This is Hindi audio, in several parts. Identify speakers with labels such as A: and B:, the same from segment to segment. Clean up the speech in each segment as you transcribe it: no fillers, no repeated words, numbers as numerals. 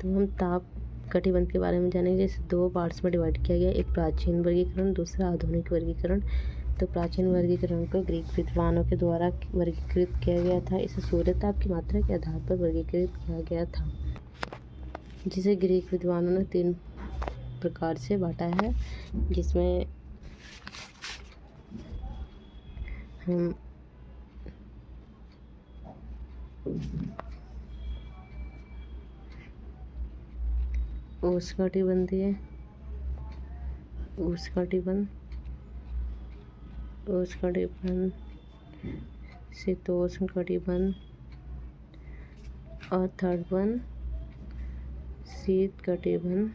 A: तो हम ताप कटिबंध के बारे में जानेंगे। इसे दो पार्ट्स में डिवाइड किया गया, एक प्राचीन वर्गीकरण, दूसरा आधुनिक वर्गीकरण। तो प्राचीन वर्गीकरण को ग्रीक विद्वानों के द्वारा वर्गीकृत किया गया था। इसे सूर्य ताप की मात्रा के आधार पर वर्गीकृत किया गया था, जिसे ग्रीक विद्वानों ने 3 प्रकार से बांटा है, जिसमें हम उष्णकटिबंधीय, शीतोष्ण कटिबंध और थर्ड वन शीत कटिबंध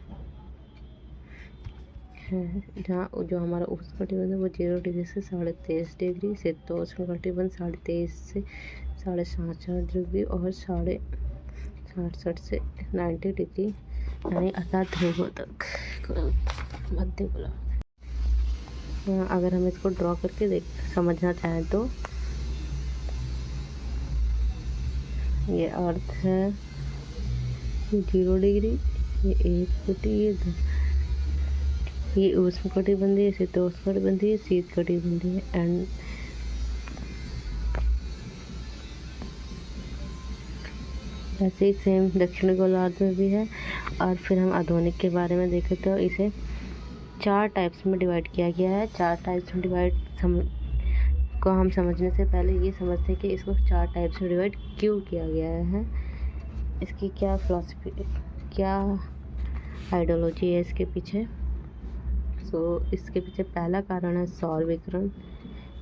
A: है। जहाँ जो हमारा उष्ण कटिबंध है वो 0 डिग्री से 23.5 डिग्री, शीतोष्ण कटिबंध 23.5 से 67.5 डिग्री और 67 से 90 डिग्री यानी अर्थात ध्रुवों तक मध्य गोलार्ध। अगर हम इसको ड्रॉ करके समझना चाहें तो ये अर्थ है, ये 0 डिग्री, ये 1 डिग्री, ये उष्ण कटिबंधीय, शीतोष्ण कटिबंधीय, शीत कटिबंधीय एंड ऐसे ही सेम दक्षिण गोलार्ध में भी है। और फिर हम आधुनिक के बारे में देखें तो इसे 4 टाइप्स में डिवाइड किया गया है। 4 टाइप्स में डिवाइड को हम समझने से पहले ये समझते हैं कि इसको 4 टाइप्स में डिवाइड क्यों किया गया है, इसकी क्या फिलॉसफी, क्या आइडियोलॉजी है इसके पीछे। इसके पीछे पहला कारण है सौर विकिरण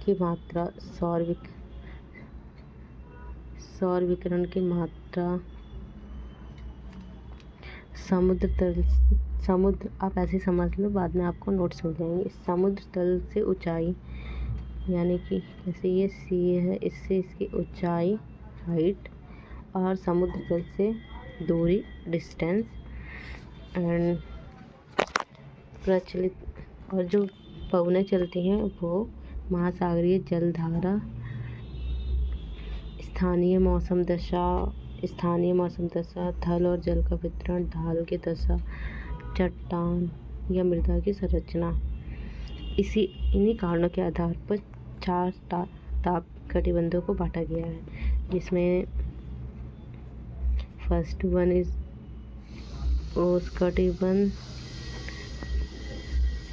A: की मात्रा। सौर विकिरण की मात्रा समुद्र आप ऐसे समझ लो, बाद में आपको नोट्स मिल जाएंगे। समुद्र तल से ऊंचाई, यानी कि जैसे ये सी है, इससे इसकी ऊंचाई हाइट, और समुद्र तल से दूरी डिस्टेंस एंड प्रचलित, और जो पवनें चलती हैं वो महासागरीय जलधारा, स्थानीय मौसम दशा, थल और जल का वितरण, ढाल की दशा, चट्टान या मृदा की संरचना। इन्हीं कारणों के आधार पर 4 ताप कटिबंधों को बांटा गया है, जिसमें फर्स्ट वन इज उष्ण कटिबंध,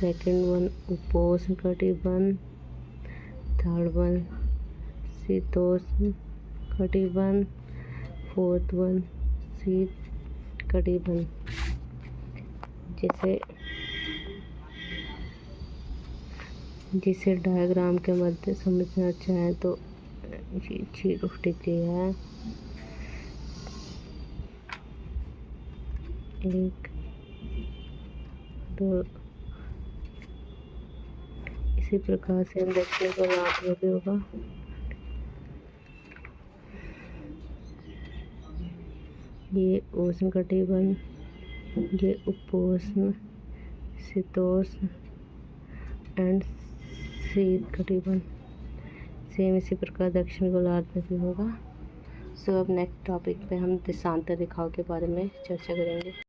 A: सेकेंड वन उपोष्ण कटिबंध, थर्ड वन शीतोष्ण कटिबंध, फोर्थ वन शीत कटिबंध। जिसे डायग्राम के मध्य समझना चाहें तो 0 डिग्री है, 1 2, इसी प्रकार से हम दक्षिण गोलार्ध में भी होगा। ये उष्ण कटिबंध, ये उपोष्ण, शीतोष्ण एंड शीत कटिबंध। सेम इसी प्रकार दक्षिण गोलार्ध में भी होगा। अब नेक्स्ट टॉपिक पे हम देशांतर रेखाओं के बारे में चर्चा करेंगे।